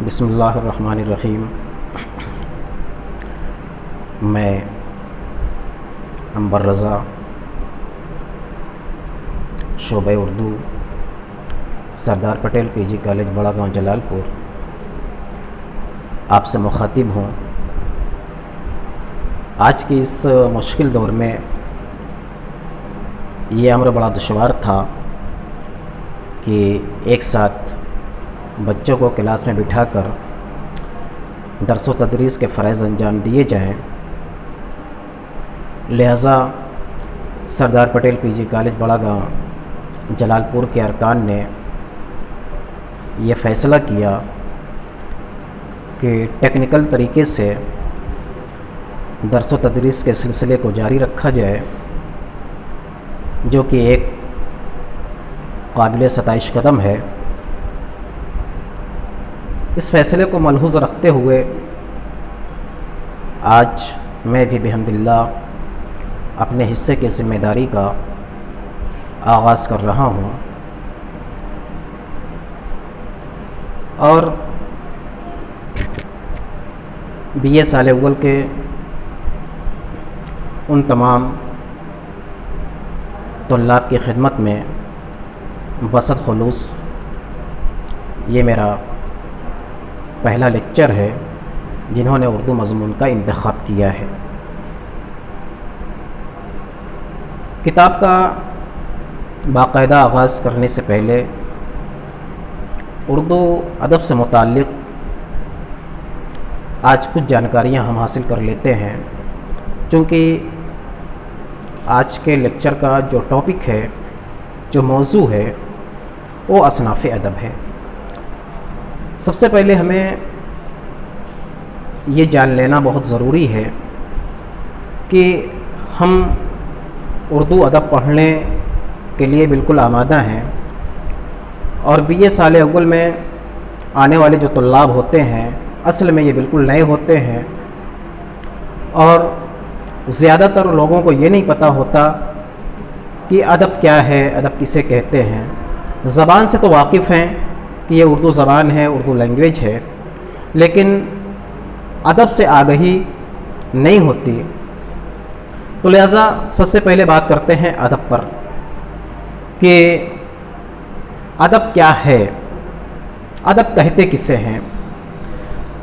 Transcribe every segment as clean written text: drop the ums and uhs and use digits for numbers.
बिस्मिल्लाहिर्रहमानिर्रहीम। मैं अंबर रज़ा शोबे उर्दू सरदार पटेल पीजी कॉलेज बड़ा गाँव जलालपुर आपसे मुखातिब हूँ। आज की इस मुश्किल दौर में ये अमर बड़ा दुश्वार था कि एक साथ बच्चों को क्लास में बिठाकर दर्स व तदरीस के फ़राइज़ अंजाम दिए जाएं। लिहाजा सरदार पटेल पीजी कॉलेज बड़ा गाँव जलालपुर के अरकान ने यह फ़ैसला किया कि टेक्निकल तरीके से दर्स व तदरीस के सिलसिले को जारी रखा जाए, जो कि एक काबिल सताइश कदम है। इस फ़ैसले को मलहूज़ रखते हुए आज मैं भी बिहम्दिल्लाह अपने हिस्से की ज़िम्मेदारी का आगाज़ कर रहा हूँ और बीए साल अव्वल के उन तमाम तुल्लाब की खिदमत में बसत खुलूस ये मेरा पहला लेक्चर है जिन्होंने उर्दू मज़मून का इंतख़ाब किया है। किताब का बाकायदा आगाज़ करने से पहले उर्दू अदब से मुताल्लिक़ आज कुछ जानकारियाँ हम हासिल कर लेते हैं, क्योंकि आज के लेक्चर का जो टॉपिक है, जो मौजू है, वो असनाफ़े अदब है। सबसे पहले हमें ये जान लेना बहुत ज़रूरी है कि हम उर्दू अदब पढ़ने के लिए बिल्कुल आमादा हैं और बीए साल अव्वल में आने वाले जो तुल्लाब होते हैं असल में ये बिल्कुल नए होते हैं और ज़्यादातर लोगों को ये नहीं पता होता कि अदब क्या है, अदब किसे कहते हैं। ज़बान से तो वाकिफ़ हैं कि ये उर्दू ज़बान है, उर्दू लैंग्वेज है, लेकिन अदब से आगही नहीं होती। तो लिहाजा सबसे पहले बात करते हैं अदब पर कि अदब क्या है, अदब कहते किसे हैं।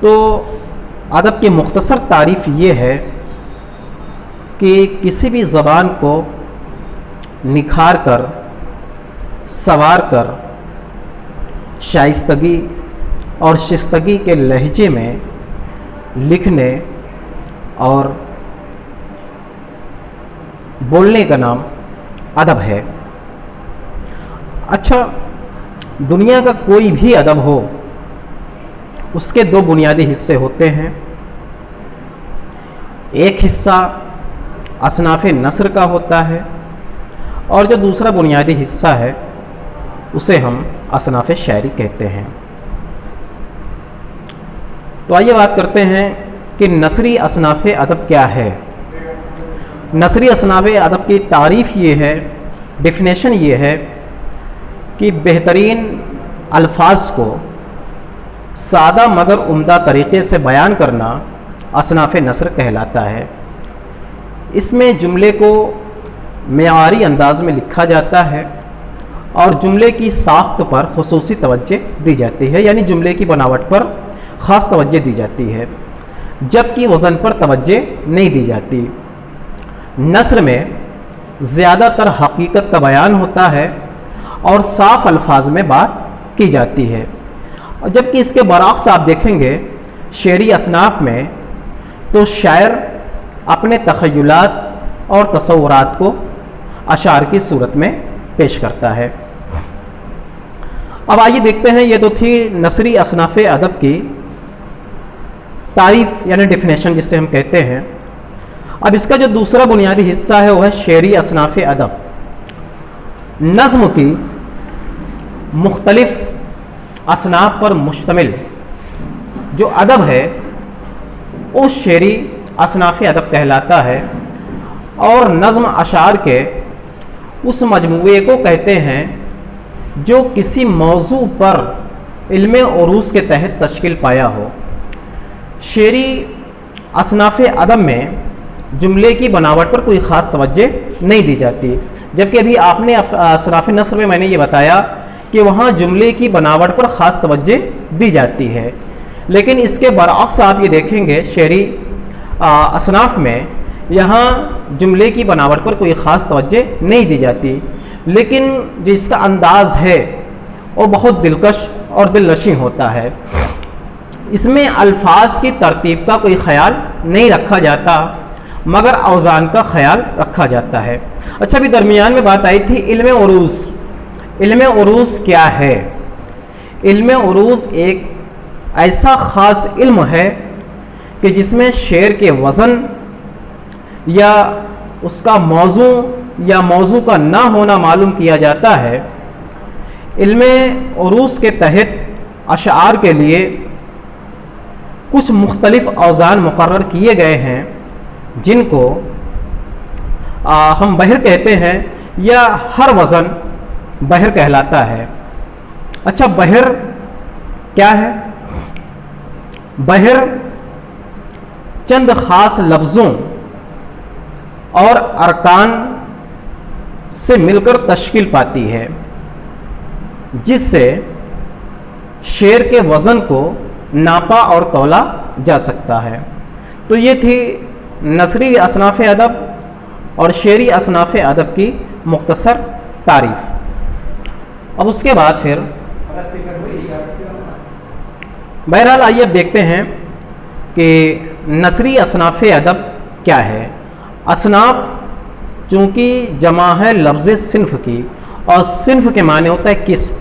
तो अदब की मुख्तसर तारीफ़ ये है कि किसी भी ज़बान को निखार कर, संवार कर, शाइस्तगी और शिस्तगी के लहजे में लिखने और बोलने का नाम अदब है। अच्छा, दुनिया का कोई भी अदब हो, उसके दो बुनियादी हिस्से होते हैं। एक हिस्सा असनाफ़े नस्र का होता है और जो दूसरा बुनियादी हिस्सा है उसे हम असनाफ़े शायरी कहते हैं। तो आइए बात करते हैं कि नसरी असनाफ़े अदब क्या है। नसरी असनाफ़े अदब की तारीफ़ ये है, डिफिनेशन ये है कि बेहतरीन अल्फाज को सादा मगर उम्दा तरीक़े से बयान करना असनाफ़े नस्र कहलाता है। इसमें जुमले को मेआरी अंदाज में लिखा जाता है और जुमले की साख्त पर खुसूसी तवज्जो दी जाती है, यानी जुमले की बनावट पर ख़ास तवज्जो दी जाती है, जबकि वज़न पर तवज्जो नहीं दी जाती। नस्र में ज़्यादातर हकीकत का बयान होता है और साफ़ अल्फाज में बात की जाती है, और जबकि इसके बरअक्स आप देखेंगे शेरी असनाफ़ में तो शायर अपने तख़य्युलात और तसव्वुरात को अशार की सूरत में पेश करता है। अब आइए देखते हैं, ये तो थी नसरी असनाफ़े अदब की तारीफ़ यानी डिफिनेशन जिसे हम कहते हैं। अब इसका जो दूसरा बुनियादी हिस्सा है वह है शेरी असनाफ़े अदब। नज़्म की मुख्तलिफ़ असनाफ़ पर मुश्तमिल जो अदब है वो शेरी असनाफ़े अदब कहलाता है और नज़्म अशार के उस मजमूए को कहते हैं जो किसी मौजू पर इल्म उरूस के तहत तश्कील पाया हो। शेरी असनाफ़ अदब में जुमले की बनावट पर कोई ख़ास तवज्जो नहीं दी जाती, जबकि अभी आपने असराफ़ नस्र में मैंने ये बताया कि वहाँ जुमले की बनावट पर ख़ास तवज्जो दी जाती है। लेकिन इसके बरअक्स आप ये देखेंगे शेरी असनाफ़ में यहाँ जुमले की बनावट पर कोई ख़ास तवज्जो नहीं दी जाती, लेकिन जिसका अंदाज़ है वो बहुत दिलकश और दिलनशीं होता है। इसमें अल्फाज की तरतीब का कोई ख्याल नहीं रखा जाता, मगर औज़ान का ख्याल रखा जाता है। अच्छा, अभी दरमियान में बात आई थी इल्म उरूस। इल्म उरूस क्या है? इल्म उरूस एक ऐसा ख़ास इल्म है कि जिसमें शेर के वज़न या उसका मौजू या मौजू का ना होना मालूम किया जाता है। इल्म उरूस के तहत अशआर के लिए कुछ मुख्तलिफ औज़ान मुकर्रर किए गए हैं, जिनको हम बहर कहते हैं, या हर वज़न बहर कहलाता है। अच्छा, बहर क्या है? बहर चंद ख़ास लफ्ज़ों और अरकान से मिलकर तश्कील पाती है, जिससे शेर के वज़न को नापा और तौला जा सकता है। तो ये थी नसरी असनाफ़ अदब और शेरी असनाफ़ अदब की मुख्तसर तारीफ़। अब उसके बाद फिर बहरहाल आइए अब देखते हैं कि नसरी असनाफ़ अदब क्या है। असनाफ़ चूँकि जमा है लफ्ज़ सिन्फ़ की, और सिन्फ़ के माने होता है किस्म,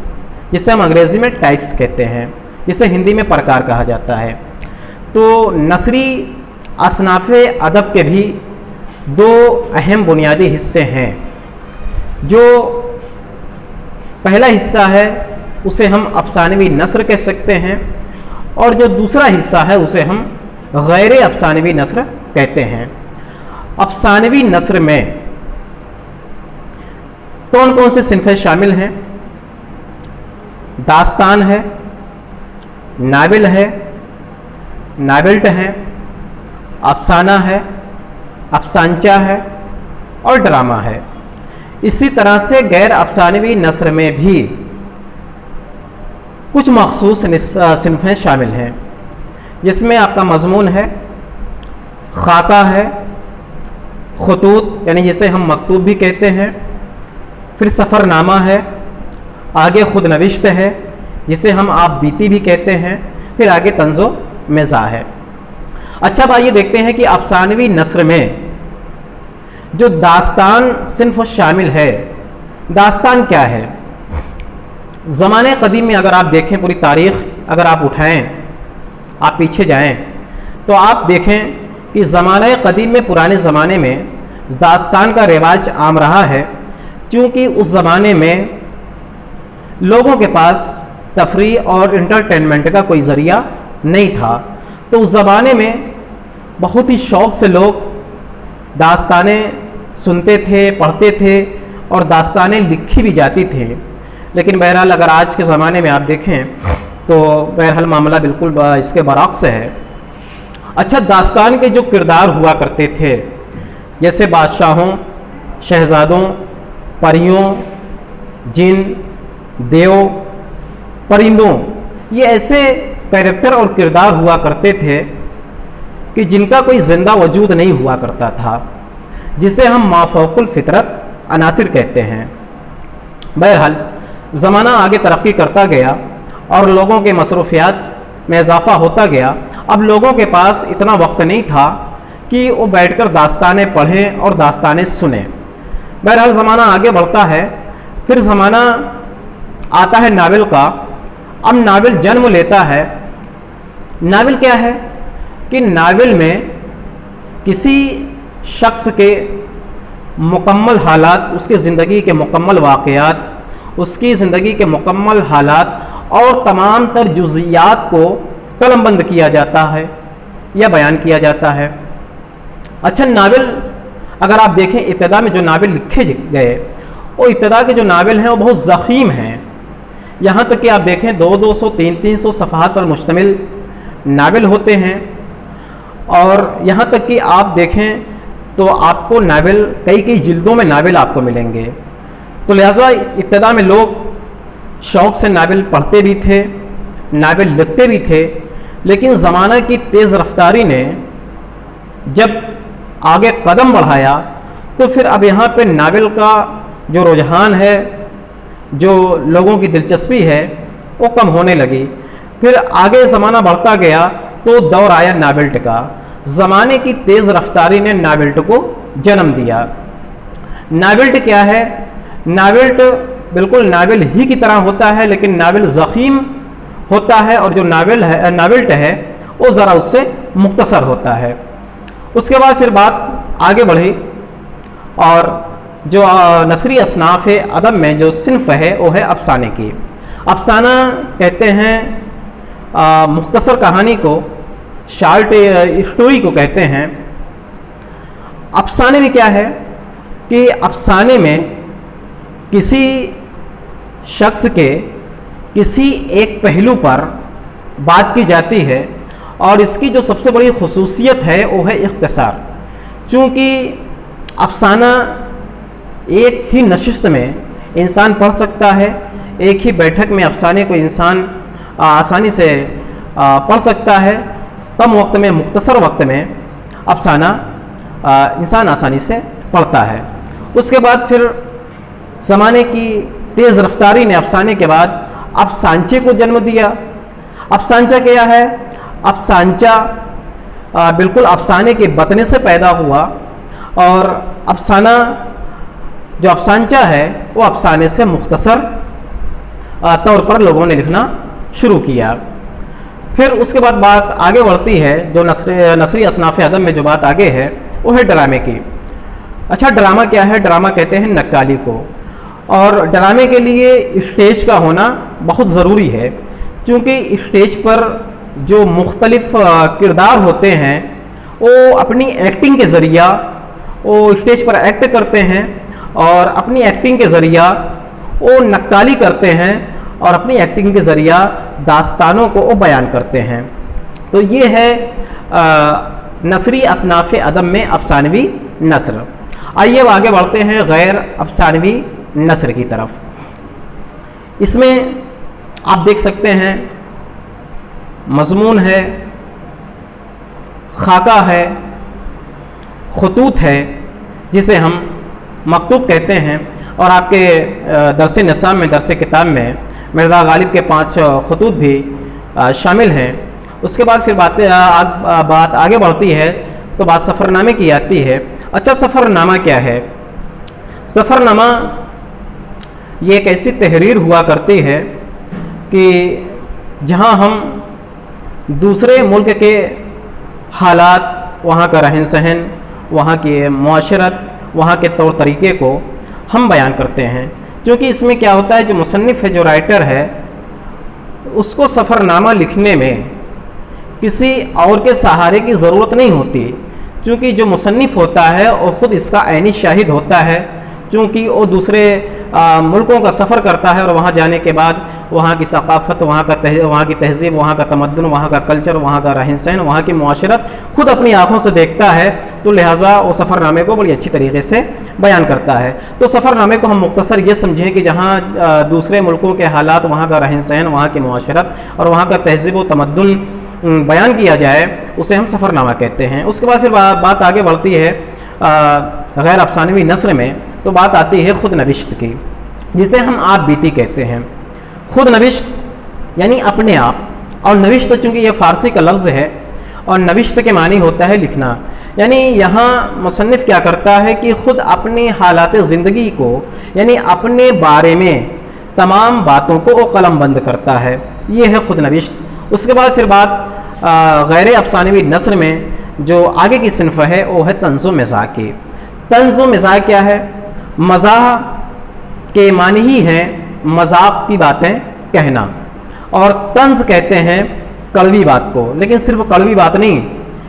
जिसे हम अंग्रेज़ी में टाइप्स कहते हैं, जिसे हिंदी में प्रकार कहा जाता है। तो नसरी असनाफ़ अदब के भी दो अहम बुनियादी हिस्से हैं। जो पहला हिस्सा है उसे हम अफ़सानवी नस्र कह सकते हैं, और जो दूसरा हिस्सा है उसे हम गैर अफ़सानवी नस्र कहते हैं। अफ़सानवी नस्र में कौन कौन से सिन्फ़ें शामिल हैं? दास्तान है, नावल है, नावल्ट है, अफसाना है, अफसानचा है और ड्रामा है। इसी तरह से गैर अफसानवी नस्र में भी कुछ मखसूस सिन्फ़ें शामिल हैं, जिसमें आपका मज़मून है, ख़ाका है, ख़ुतूत यानी जिसे हम मकतूब भी कहते हैं, फिर सफ़रनामा है, आगे खुद नविश्त है जिसे हम आप बीती भी कहते हैं, फिर आगे तंज़ो मिज़ा है। अच्छा, अब आइए देखते हैं कि अफ़सानवी नस्र में जो दास्तान सिन्फ़ शामिल है। दास्तान क्या है? ज़माने क़दीम में अगर आप देखें, पूरी तारीख़ अगर आप उठाएं, आप पीछे जाएं, तो आप देखें कि ज़माने क़दीम में, पुराने ज़माने में दास्तान का रिवाज आम रहा है, क्योंकि उस ज़माने में लोगों के पास तफरी और इंटरटेनमेंट का कोई ज़रिया नहीं था। तो उस ज़माने में बहुत ही शौक़ से लोग दास्तानें सुनते थे, पढ़ते थे, और दास्तानें लिखी भी जाती थी। लेकिन बहरहाल अगर आज के ज़माने में आप देखें तो बहरहाल मामला बिल्कुल इसके बरअक्स है। अच्छा, दास्तान के जो किरदार हुआ करते थे, जैसे बादशाहों, शहज़ादों, परियों, जिन, देव, परिंदों, ये ऐसे कैरेक्टर और किरदार हुआ करते थे कि जिनका कोई ज़िंदा वजूद नहीं हुआ करता था, जिसे हम माफ़ौकुल फ़ितरत अनासिर कहते हैं। बहरहाल ज़माना आगे तरक्की करता गया और लोगों के मसरूफ़ियात में इजाफ़ा होता गया। अब लोगों के पास इतना वक्त नहीं था कि वो बैठकर दास्तानें पढ़ें और दास्तानें सुनें। बहरहाल ज़माना आगे बढ़ता है, फिर ज़माना आता है नावल का। अब नावल जन्म लेता है। नावल क्या है कि नावल में किसी शख्स के मुकम्मल हालात, उसके ज़िंदगी के मुकम्मल वाक़यात, उसकी ज़िंदगी के मुकम्मल हालात और तमाम तर जुज़ियात को कलमबंद किया जाता है या बयान किया जाता है। अच्छा, नावल अगर आप देखें, इब्तिदा में जो नावल लिखे गए, वो इब्तिदा के जो नावल हैं वो बहुत ज़ख़ीम हैं, यहाँ तक कि आप देखें 200-200, 300-300 सफ़हात पर मुश्तमिल नावल होते हैं। और यहाँ तक कि आप देखें तो आपको नावल कई कई जिल्दों में नावल आपको मिलेंगे। तो लिहाजा इब्तदा में लोग शौक़ से नावल पढ़ते भी थे, नावल लिखते भी थे, लेकिन ज़माना की तेज़ रफ्तारी ने जब आगे कदम बढ़ाया तो फिर अब यहाँ पे नावल का जो रुझान है, जो लोगों की दिलचस्पी है, वो कम होने लगी। फिर आगे ज़माना बढ़ता गया तो दौर आया नावल्ट का। ज़माने की तेज़ रफ्तारी ने नावल्ट को जन्म दिया। नावल्ट क्या है? नावल्ट बिल्कुल नावल ही की तरह होता है, लेकिन नावल ज़ख़ीम होता है और जो नावल्ट है वो ज़रा उससे मुख्तसर होता है। उसके बाद फिर बात आगे बढ़ी और जो नसरी असनाफ़ अदब में जो सिन्फ़ है वो है अफ़साने की। अफ़साना कहते हैं मुख्तसर कहानी को, शार्ट स्टोरी को कहते हैं। अफ़साने में क्या है कि अफ़साने में किसी शख्स के किसी एक पहलू पर बात की जाती है और इसकी जो सबसे बड़ी खुसूसियत है वो है इख्तिसार। चूँकि अफ़साना एक ही नशिस्त में इंसान पढ़ सकता है, एक ही बैठक में अफ़साने को इंसान आसानी से पढ़ सकता है, कम वक्त में, मुख्तसर वक्त में अफ़साना इंसान आसानी से पढ़ता है। उसके बाद फिर ज़माने की तेज़ रफ्तारी ने अफ़साने के बाद अफ़सांचे को जन्म दिया। अफ़सांचा क्या है? अफ़सांचा बिल्कुल अफ़साने के बतने से पैदा हुआ और अफ़साना जो अफ़सांचा है वो अफ़साने से मुख्तसर तौर पर लोगों ने लिखना शुरू किया। फिर उसके बाद बात आगे बढ़ती है, जो नसरी असनाफ़ अदब में जो बात आगे है वो है ड्रामे की। अच्छा, ड्रामा क्या है? ड्रामा कहते हैं नक्काली को। और ड्रामे के लिए स्टेज का होना बहुत ज़रूरी है, क्योंकि स्टेज पर जो मुख्तलिफ़ किरदार होते हैं वो अपनी एक्टिंग के ज़रिया वो स्टेज पर एक्ट करते हैं और अपनी एक्टिंग के ज़रिया वो नक्काली करते हैं और अपनी एक्टिंग के ज़रिया दास्तानों को वो बयान करते हैं। तो ये है नसरी असनाफ़ अदब में अफ़सानवी नस्र। आइए अब आगे बढ़ते हैं गैर अफ़सानवी नस्र की तरफ। इसमें आप देख सकते हैं मज़मून है, खाका है, खतूत है, जिसे हम मकतूब कहते हैं। और आपके दरस निसाब में, दरस किताब में मिर्ज़ा गालिब के 5 खतूत भी शामिल हैं। उसके बाद फिर बात आगे बढ़ती है तो बात सफ़रनामे की आती है। अच्छा, सफ़रनामा क्या है? सफ़रनामा ये एक ऐसी तहरीर हुआ करती है कि जहाँ हम दूसरे मुल्क के हालात, वहाँ का रहन सहन, वहाँ की मुआशरत, वहाँ के तौर तरीक़े को हम बयान करते हैं। क्योंकि इसमें क्या होता है, जो मुसन्निफ़ है, जो राइटर है, उसको सफ़रनामा लिखने में किसी और के सहारे की ज़रूरत नहीं होती, क्योंकि जो मुसन्निफ़ होता है वो ख़ुद इसका ऐनी शाहिद होता है। चूँकि वो दूसरे मुल्कों का सफ़र करता है और वहाँ जाने के बाद वहाँ की सक़ाफ़त, वहाँ की तहज़ीब, वहाँ का तमद्दुन, वहाँ का कल्चर, वहाँ का रहन सहन, वहाँ की मुआशरत ख़ुद अपनी आँखों से देखता है। तो लिहाजा वो सफ़रनामे को बड़ी अच्छी तरीके से बयान करता है। तो सफ़रनामे को हम मुख्तसर ये समझें कि जहाँ दूसरे मुल्कों के हालात, वहाँ का रहन सहन, वहाँ की मुआशरत और वहाँ का तहज़ीब व तमद्दुन बयान किया जाए, उसे हम सफ़रनामा कहते हैं। उसके बाद फिर बात आगे बढ़ती है गैर अफ़सानवी नस्र में। तो बात आती है खुद नविश्त की, जिसे हम आप बीती कहते हैं। खुद नविश्त यानी अपने आप, और नविश्त चूँकि यह फ़ारसी का लफ्ज़ है और नविश्त के मानी होता है लिखना। यानी यहाँ मुसन्निफ़ क्या करता है कि ख़ुद अपनी हालात ज़िंदगी को, यानी अपने बारे में तमाम बातों को वो कलमबंद करता है। ये है खुद नविश्त। उसके बाद फिर बात गैर अफ़सानवी नस्र में जो आगे की सिन्फ़ है वो है तंज़ व मिज़ाह की। तंज़ व मिज़ाह क्या है? मज़ाह के मानी ही है मजाक की बातें कहना, और तंज़ कहते हैं कड़वी बात को, लेकिन सिर्फ कड़वी बात नहीं,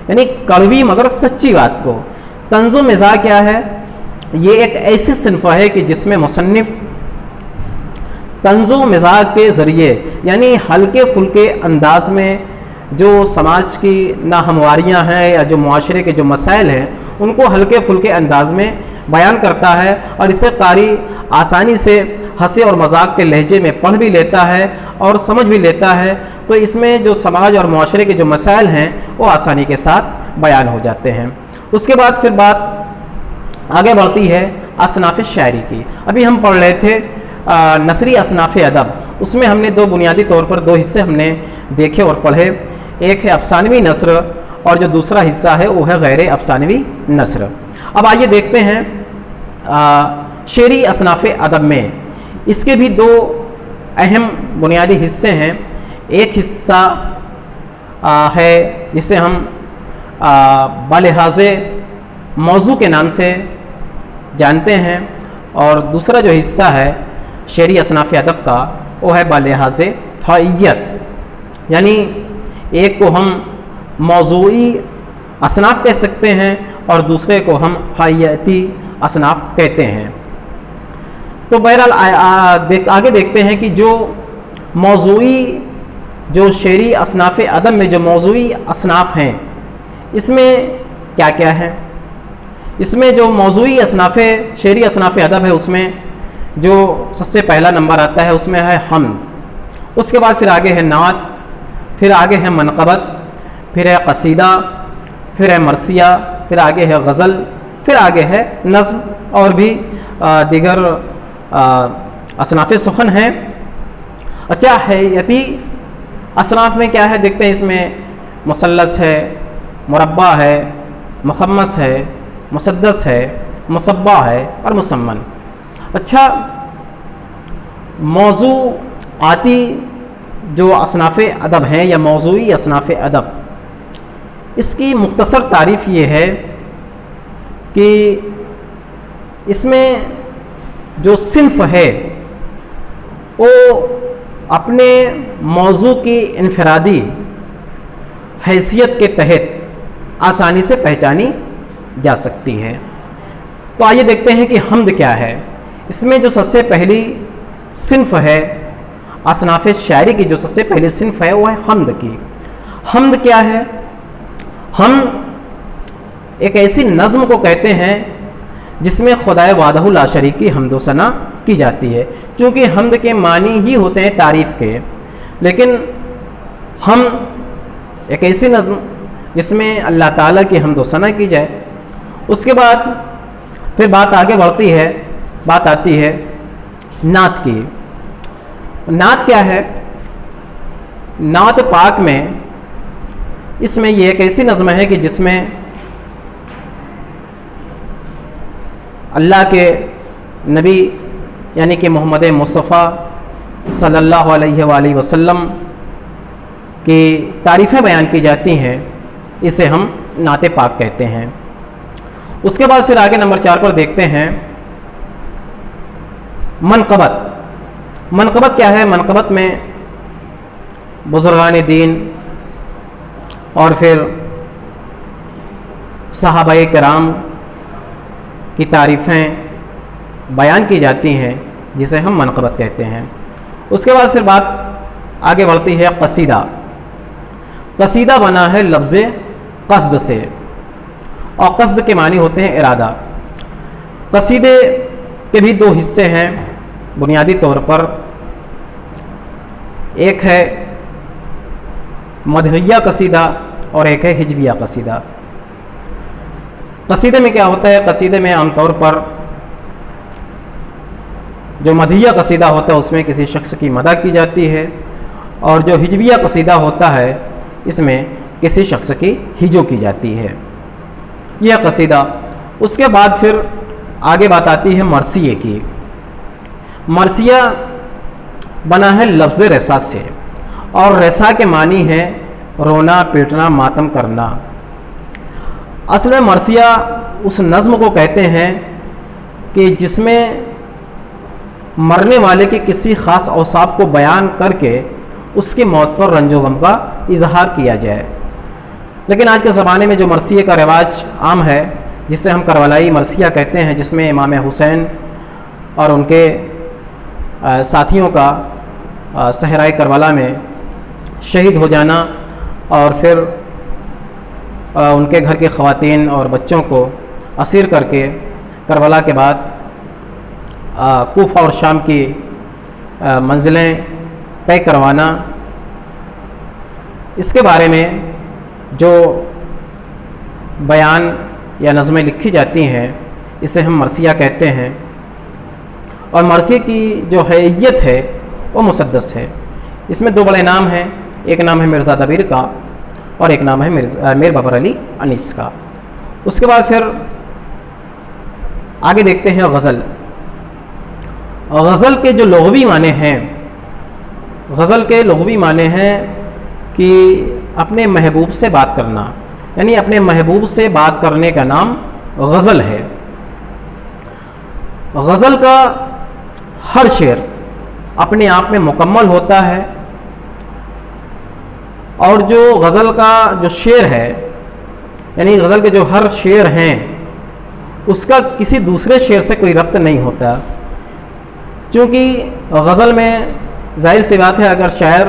यानी कड़वी मगर सच्ची बात को। तंज़ व मिज़ाह क्या है? ये एक ऐसी सिन्फ़ है कि जिसमें मुसन्निफ़ तंज़ो मिजाज के ज़रिए, यानी हल्के फुल्के अंदाज में जो समाज की नाहमवारियाँ हैं या जो मुआशरे के जो मसाइल हैं उनको हल्के फुल्के अंदाज में बयान करता है, और इसे कारी आसानी से हंसी और मजाक के लहजे में पढ़ भी लेता है और समझ भी लेता है। तो इसमें जो समाज और मुआशरे के जो मसाइल हैं वो आसानी के साथ बयान हो जाते हैं। उसके बाद फिर बात आगे बढ़ती है असनाफ़ शायरी की। अभी हम पढ़ रहे थे नसरी असनाफ़ अदब, उसमें हमने दो बुनियादी तौर पर दो हिस्से हमने देखे और पढ़े। एक है अफसानवी नस्र और जो दूसरा हिस्सा है वो है गैर अफसानवी नस्र। अब आइए देखते हैं शेरी असनाफ़ अदब में इसके भी दो अहम बुनियादी हिस्से हैं। एक हिस्सा है जिसे हम बालिहाज़े मौजू के नाम से जानते हैं, और दूसरा जो हिस्सा है शेरी असनाफ़ अदब का वो है बालिहाज़े हैयत, यानी एक को हम मौजूई असनाफ़ कह सकते हैं और दूसरे को हम हैयती असनाफ़ कहते हैं। तो बहरहाल आगे देखते हैं कि जो मौजूई जो शेरी असनाफ़ अदब में जो मौजूई असनाफ़ हैं इसमें क्या क्या है। इसमें जो मौजूई असनाफ़ शेरी असनाफ़ अदब है उसमें जो सबसे पहला नंबर आता है उसमें है हम्द, उसके बाद फिर आगे है नात, फिर आगे है मनक़बत, फिर है कसीदा, फिर है मरसिया, फिर आगे है गज़ल, फिर आगे है नज़्म और भी दीगर असनाफ़ सुखन हैं। अच्छा हैयती असनाफ़ में क्या है देखते हैं। इसमें मुसल्लस है, मुरब्बा है, मुखम्मस है, मुसद्दस है, मुसब्बा है और मुसम्मन। अच्छा, मौजू आती जो असनाफ़ अदब हैं या मौजूई असनाफ़ अदब, इसकी मुख्तसर तारीफ़ ये है कि इसमें जो सिन्फ़ है वो अपने मौजू की इनफरादी हैसियत के तहत आसानी से पहचानी जा सकती है। तो आइए देखते हैं कि हम्द क्या है। इसमें जो सबसे पहली सिन्फ़ है असनाफ़ शायरी की, जो सबसे पहली सिन्फ़ है वो है हम्द की। हम्द क्या है? हम एक ऐसी नज़्म को कहते हैं जिसमें खुदाए वादहु ला शरीक की हम्द व सना की जाती है। चूँकि हम्द के मानी ही होते हैं तारीफ़ के, लेकिन हम एक ऐसी नज़्म जिसमें अल्लाह ताला की हम्द व सना की जाए। उसके बाद फिर बात आगे बढ़ती है, बात आती है नात की। नात क्या है? नात पाक में इसमें ये एक ऐसी नज़्म है कि जिसमें अल्लाह के नबी यानी कि मोहम्मद मुस्तफ़ा सल्लल्लाहु अलैहि वसल्लम की तारीफ़ें बयान की जाती हैं। इसे हम नात पाक कहते हैं। उसके बाद फिर आगे नंबर 4 पर देखते हैं मनक़बत। मनक़बत क्या है? मनक़बत में बुज़ुर्गान दीन और फिर सहाबाए किराम की तारीफ़ें बयान की जाती हैं, जिसे हम मनक़बत कहते हैं। उसके बाद फिर बात आगे बढ़ती है कसीदा। कसीदा बना है लफ्ज़ क़स्द से, और क़स्द के मानी होते हैं इरादा। कसीदे के भी दो हिस्से हैं बुनियादी तौर पर। एक है मदहिया कसीदा और एक है हिजविया कसीदा। कसीदे में क्या होता है? कसीदे में आमतौर पर जो मदहिया कसीदा होता है उसमें किसी शख्स की मदह की जाती है, और जो हिजविया कसीदा होता है इसमें किसी शख्स की हिजो की जाती है। यह कसीदा। उसके बाद फिर आगे बात आती है मरसिये की। मरसिया बना है लफ्ज़ रसा से, और रसा के मानी है रोना, पीटना, मातम करना। असल में मरसिया उस नज़्म को कहते हैं कि जिसमें मरने वाले के किसी ख़ास औसाफ को बयान करके उसकी मौत पर रंजो गम का इजहार किया जाए। लेकिन आज के ज़माने में जो मरसिये का रिवाज आम है, जिसे हम करबलाई मरसिया कहते हैं, जिसमें इमाम हुसैन और उनके साथियों का सहराए करबला में शहीद हो जाना और फिर उनके घर के ख़वातीन और बच्चों को असीर करके करबला के बाद कूफा और शाम की मंजिलें तय करवाना, इसके बारे में जो बयान या नज़में लिखी जाती हैं इसे हम मरसिया कहते हैं। और मरसिया की जो हैयत है वो मुसद्दस है। इसमें दो बड़े नाम हैं, एक नाम है मिर्ज़ा दबीर का और एक नाम है मीर बाबर अली अनीस का। उसके बाद फिर आगे देखते हैं गज़ल। गज़ल के जो लुग़वी माने हैं, गज़ल के लुग़वी माने हैं कि अपने महबूब से बात करना, यानी अपने महबूब से बात करने का नाम गज़ल है। गज़ल का हर शेर अपने आप में मुकम्मल होता है और जो गज़ल का जो शेर है, यानी गज़ल के जो हर शेर हैं उसका किसी दूसरे शेर से कोई रब्त नहीं होता। क्योंकि गज़ल में ज़ाहिर सी बात है, अगर शायर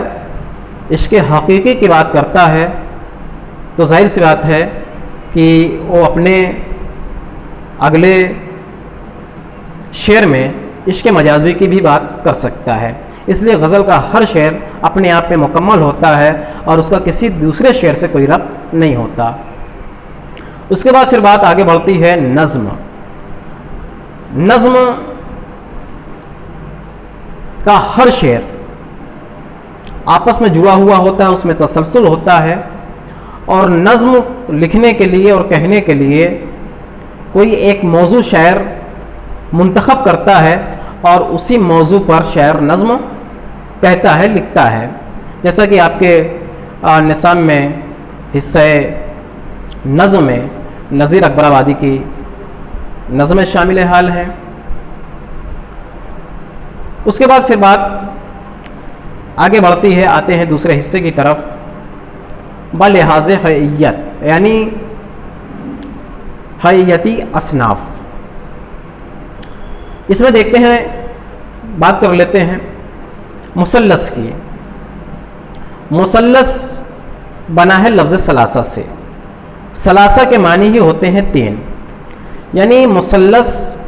इश्क़ हकीकी की बात करता है तो ज़ाहिर सी बात है कि वो अपने अगले शेर में इश्क़ मजाजी की भी बात कर सकता है। इसलिए गज़ल का हर शेर अपने आप में मुकम्मल होता है और उसका किसी दूसरे शेर से कोई रब्त नहीं होता। उसके बाद फिर बात आगे बढ़ती है नज़्म। नज़्म का हर शेर आपस में जुड़ा हुआ होता है, उसमें तसलसल होता है और नज़्म लिखने के लिए और कहने के लिए कोई एक मौजू शायर मुंतखब करता है और उसी मौजू पर शायर नज़्म कहता है, लिखता है। जैसा कि आपके निसाब में हिस्से नज़्म में नज़ीर अकबराबादी की नज़्में शामिल हाल हैं। उसके बाद फिर बात आगे बढ़ती है, आते हैं दूसरे हिस्से की तरफ, बलिहाज हैयत, यानी हैयती असनाफ। इसमें देखते हैं, बात कर लेते हैं मुसल्लस की। मुसल्लस बना है लफ्ज़ सलासा से। सलासा के मानी ही होते हैं तीन, यानी मुसल्लस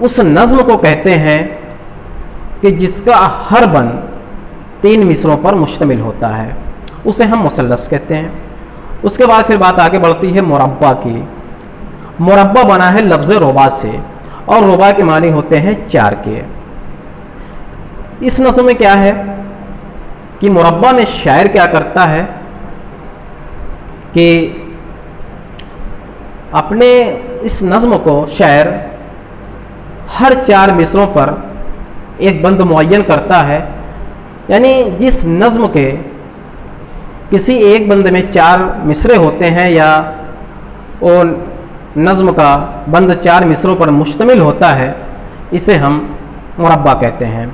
उस नज़्म को कहते हैं कि जिसका हर बंद तीन मिसरों पर मुश्तमिल होता है, उसे हम मुसल्लस कहते हैं। उसके बाद फिर बात आगे बढ़ती है मुरब्बा की। मुरब्बा बना है लफ्ज़ रुबा से और रुबा के मानी होते हैं चार के। इस नज़्म में क्या है कि मुरब्बा में शायर क्या करता है कि अपने इस नज़्म को शायर हर चार मिसरों पर एक बंद मुअय्यन करता है, यानी जिस नज़्म के किसी एक बंद में चार मिसरे होते हैं या वो नज़्म का बंद चार मिसरों पर मुश्तमिल होता है, इसे हम मुरब्बा कहते हैं।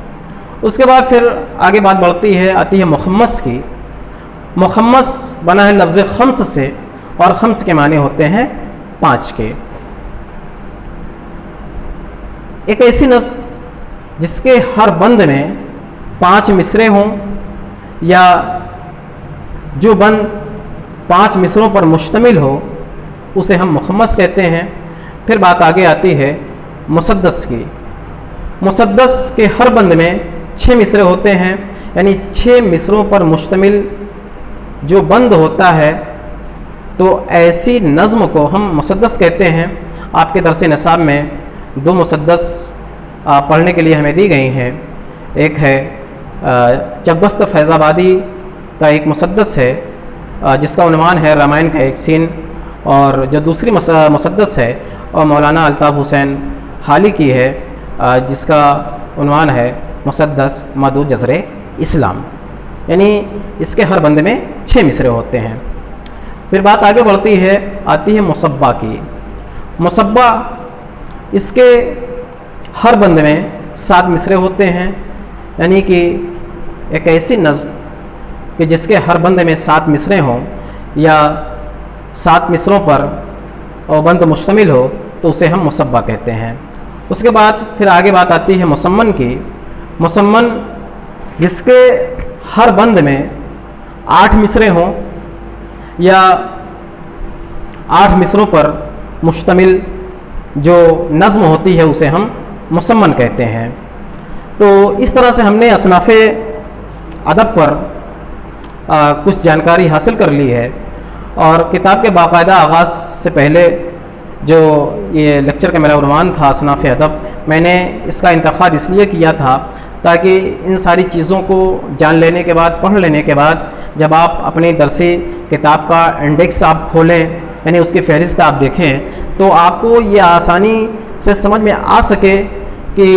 उसके बाद फिर आगे बात बढ़ती है, आती है मुखम्मस की। मुखम्मस बना है लफ्ज़ खम्स से और खम्स के माने होते हैं पाँच के। एक ऐसी नज़्म जिसके हर बंद में पाँच मिसरे हों या जो बंद पाँच मिसरों पर मुश्तमिल हो, उसे हम मुखम्मस कहते हैं। फिर बात आगे आती है मुसद्दस की। मुसद्दस के हर बंद में 6 मिसरे होते हैं, यानी 6 मिसरों पर मुश्तमिल जो बंद होता है, तो ऐसी नज़्म को हम मुसद्दस कहते हैं। आपके दरस निसाब में दो मुसद्दस पढ़ने के लिए हमें दी गई हैं। एक है चकबस्त फैज़ाबादी का एक मुसद्दस है जिसका उन्वान है रामायण का एक सीन, और जो दूसरी मुसद्दस है और मौलाना अल्ताफ़ हुसैन हाली की है जिसका उन्वान है मुसद्दस मदू जज़रे इस्लाम, यानी इसके हर बंद में 6 मिसरे होते हैं। फिर बात आगे बढ़ती है, आती है मुसब्बा की। मुसब्बा, इसके हर बंद में 7 मिसरे होते हैं, यानी कि एक ऐसी नज़्म कि जिसके हर बंद में 7 मिसरे हों या 7 मिसरों पर और बंद मुश्तमिल हो, तो उसे हम मुसब्बा कहते हैं। उसके बाद फिर आगे बात आती है मुसम्मन की। मुसम्मन जिसके हर बंद में 8 मिसरे हों या 8 मिसरों पर मुश्तमिल जो नज़्म होती है उसे हम मुसम्मन कहते हैं। तो इस तरह से हमने असनाफ़े अदब पर कुछ जानकारी हासिल कर ली है। और किताब के बाकायदा आगाज़ से पहले जो ये लेक्चर का मेरा उन्वान था असनाफ़े अदब, मैंने इसका इंतखाब इसलिए किया था ताकि इन सारी चीज़ों को जान लेने के बाद, पढ़ लेने के बाद, जब आप अपनी दरसी किताब का इंडेक्स आप खोलें, यानी उसकी फ़हरिस्त आप देखें, तो आपको ये आसानी से समझ में आ सके कि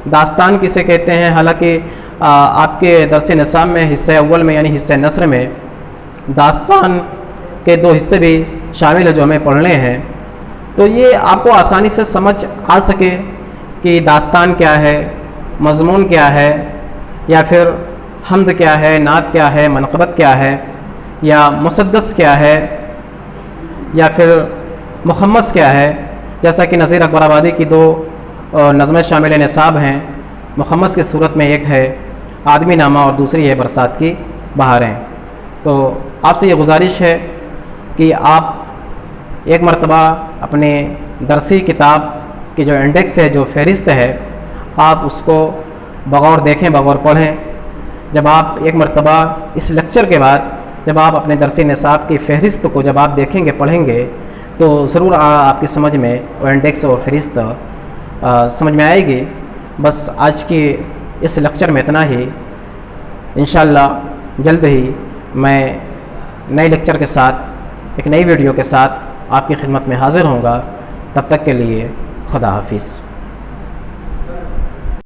दास्तान किसे कहते हैं। हालांकि आपके दरस निसाब में हिस्से अव्वल में यानी हिस्से नस्र में दास्तान के 2 हिस्से भी शामिल है जो हमें पढ़ने हैं। तो ये आपको आसानी से समझ आ सके कि दास्तान क्या है, मज़मून क्या है, या फिर हम्द क्या है, नात क्या है, मनक़बत क्या है, या मुसद्दस क्या है, या फिर मुखम्मस क्या है। जैसा कि नज़ीर अकबराबादी की 2 नज़में शामिल निसाब हैं। मुखम्मस की सूरत में एक है आदमी नामा और दूसरी है बरसात की बहारें। तो आपसे ये गुजारिश है कि आप एक मरतबा अपने दरसी किताब की जो इंडेक्स है, जो फ़हरिस्त है, आप उसको बगौर देखें, बगौर पढ़ें। जब आप एक मरतबा इस लेक्चर के बाद जब आप अपने दरसी निसाब की फ़हरिस्त को जब आप देखेंगे, पढ़ेंगे, तो ज़रूर आपकी समझ में वो इंडेक्स और फ़हरिस्त समझ में आएगी। बस आज की इस लेक्चर में इतना ही। इंशाअल्लाह जल्द ही मैं नए लेक्चर के साथ, एक नई वीडियो के साथ आपकी खिदमत में हाज़िर होऊंगा। तब तक के लिए खुदा हाफिज़।